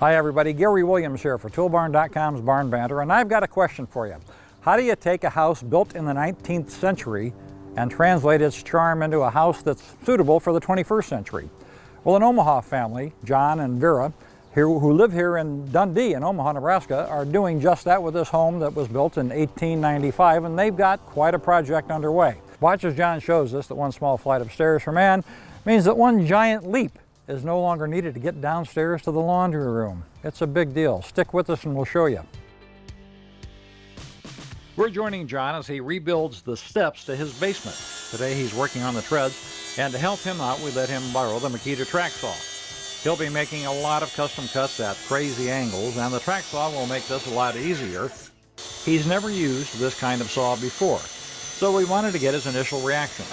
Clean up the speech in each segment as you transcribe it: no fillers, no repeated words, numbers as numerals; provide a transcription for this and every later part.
Hi everybody, Gary Williams here for Toolbarn.com's Barn Banter, and I've got a question for you. How do you take a house built in the 19th century and translate its charm into a house that's suitable for the 21st century? Well, an Omaha family, John and Vera, who live here in Dundee in Omaha, Nebraska, are doing just that with this home that was built in 1895, and they've got quite a project underway. Watch as John shows us that one small flight of stairs for man means that one giant leap is no longer needed to get downstairs to the laundry room. It's a big deal. Stick with us and we'll show you. We're joining John as he rebuilds the steps to his basement. Today he's working on the treads, and to help him out we let him borrow the Makita track saw. He'll be making a lot of custom cuts at crazy angles, and the track saw will make this a lot easier. He's never used this kind of saw before, so we wanted to get his initial reaction.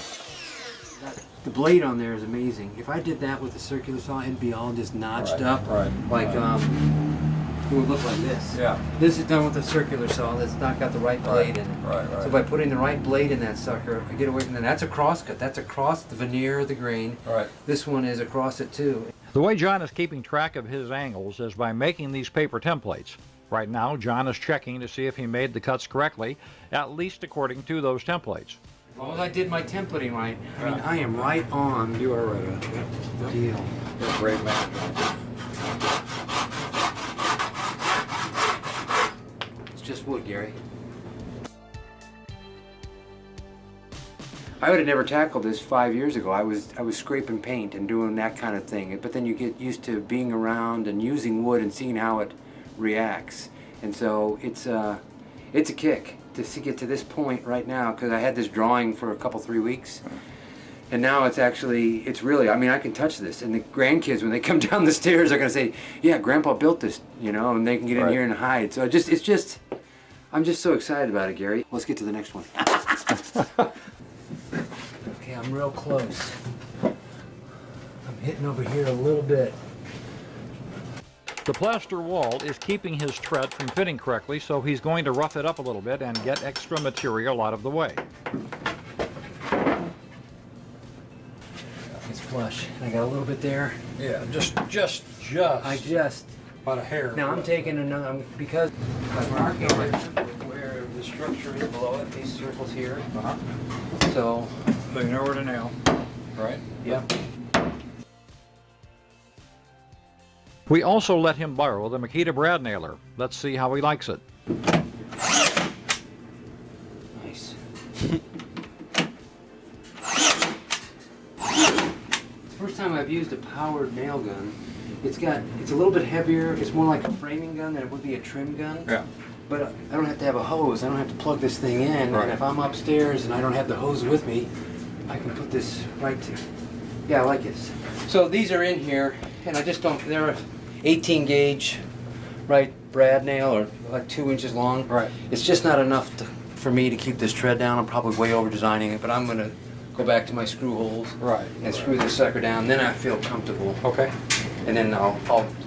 The blade on there is amazing. If I did that with a circular saw, it'd be all just notched up. Like, it would look like this. Yeah. This is done with a circular saw that's not got the right blade in it. So by putting the right blade in that sucker, I get away from that. That's a cross cut. That's across the veneer of the grain. This one is across it too. The way John is keeping track of his angles is by making these paper templates. Right now, John is checking to see if he made the cuts correctly, at least according to those templates. As long as I did my templating right, I mean, I am right on. You are right on. The deal. You're a great man. It's just wood, Gary. I would have never tackled this 5 years ago. I was scraping paint and doing that kind of thing. But then you get used to being around and using wood and seeing how it reacts. And so it's a kick to get to this point right now, because I had this drawing for a couple, 3 weeks. And now it's really, I mean, I can touch this. And the grandkids, when they come down the stairs, are going to say, yeah, Grandpa built this, you know, and they can get in here and hide. So I'm just so excited about it, Gary. Let's get to the next one. Okay, I'm real close. I'm hitting over here a little bit. The plaster wall is keeping his tread from fitting correctly, so he's going to rough it up a little bit and get extra material out of the way. It's flush. And I got a little bit there. Yeah, just about a hair. Now I'm taking another, because I'm marking where the structure is below it, these circles here. So you know where to nail, right? Yep. We also let him borrow the Makita brad nailer. Let's see how he likes it. Nice. First time I've used a powered nail gun. It's a little bit heavier. It's more like a framing gun than it would be a trim gun. Yeah. But I don't have to have a hose. I don't have to plug this thing in. Right. And if I'm upstairs and I don't have the hose with me, I can put this right to. Yeah, I like it. So these are in here, and I just don't. They're 18 gauge, right, brad nail, or like 2 inches long. Right. It's just not enough for me to keep this tread down. I'm probably way over designing it, but I'm gonna go back to my screw holes. Right. And screw this sucker down. Then I feel comfortable. Okay. And then I'll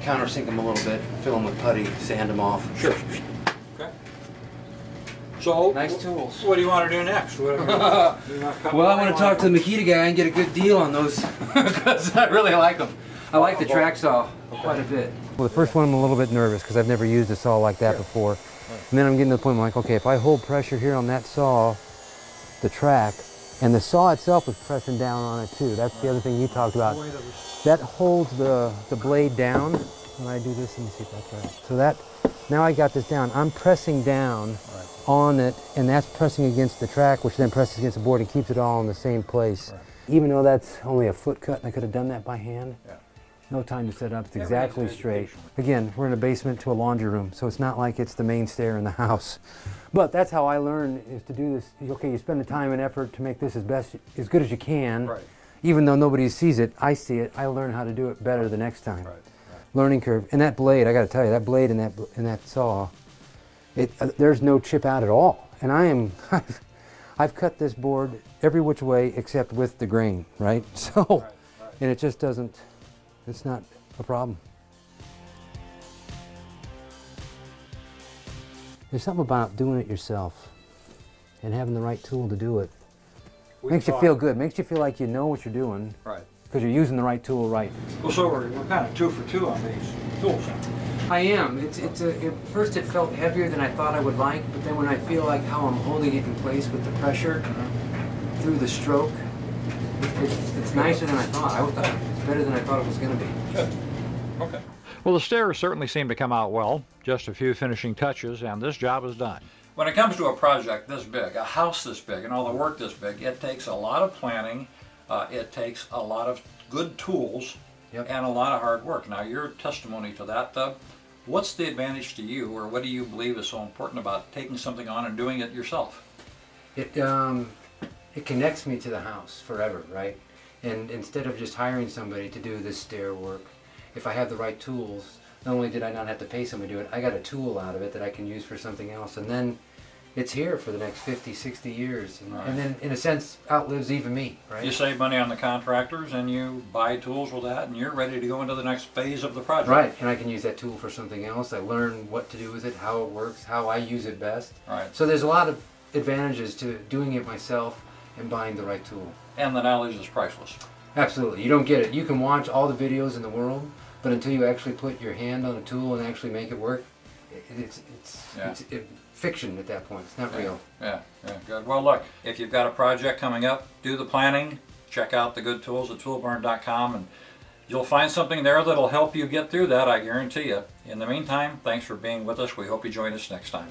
countersink them a little bit, fill them with putty, sand them off. Sure. Okay. So, Nice tools. What do you want to do next? Well, I want to talk to the Makita guy and get a good deal on those, because I really like them. I like the track saw quite a bit. Well, the first one I'm a little bit nervous because I've never used a saw like that before. And then I'm getting to the point where I'm like, okay, if I hold pressure here on that saw, the track, and the saw itself is pressing down on it too. That's the other thing you talked about. That holds the blade down. When I do this, let me see if that's right. So that, now I got this down. I'm pressing down on it, and that's pressing against the track, which then presses against the board and keeps it all in the same place. Even though that's only a foot cut, and I could have done that by hand. No time to set up, it's exactly straight. Again, we're in a basement to a laundry room, so it's not like it's the main stair in the house. But that's how I learn, is to do this. Okay, you spend the time and effort to make this as good as you can. Right. Even though nobody sees it, I see it, I learn how to do it better the next time. Right. Learning curve. And that blade, I gotta tell you, that blade in that saw, there's no chip out at all. And I've cut this board every which way except with the grain, right? So, and it just doesn't, it's not a problem. There's something about doing it yourself and having the right tool to do it. Makes you feel good. Makes you feel like you know what you're doing. Right. Because you're using the right tool right. Well, so we're kind of 2 for 2 on these tools. I am. At first it felt heavier than I thought I would like, but then when I feel like how I'm holding it in place with the pressure through the stroke, it's nicer than I thought. It's better than I thought it was going to be. Good. Okay. Well, the stairs certainly seem to come out well. Just a few finishing touches, and this job is done. When it comes to a project this big, a house this big, and all the work this big, it takes a lot of planning. It takes a lot of good tools. Yep. And a lot of hard work. Now, your testimony to that, what's the advantage to you, or what do you believe is so important about taking something on and doing it yourself? It connects me to the house forever, right? And instead of just hiring somebody to do this stair work, if I have the right tools, not only did I not have to pay somebody to do it, I got a tool out of it that I can use for something else, and then it's here for the next 50, 60 years, and then in a sense outlives even me, right? You save money on the contractors and you buy tools with that, and you're ready to go into the next phase of the project. Right, and I can use that tool for something else. I learn what to do with it, how it works, how I use it best. Right. So there's a lot of advantages to doing it myself and buying the right tool. And the knowledge is priceless. Absolutely, you don't get it. You can watch all the videos in the world, but until you actually put your hand on a tool and actually make it work, it's fiction at that point. It's not real. Yeah, good. Well, look, if you've got a project coming up, do the planning, check out the good tools at Toolbarn.com, and you'll find something there that'll help you get through that, I guarantee you. In the meantime, thanks for being with us. We hope you join us next time.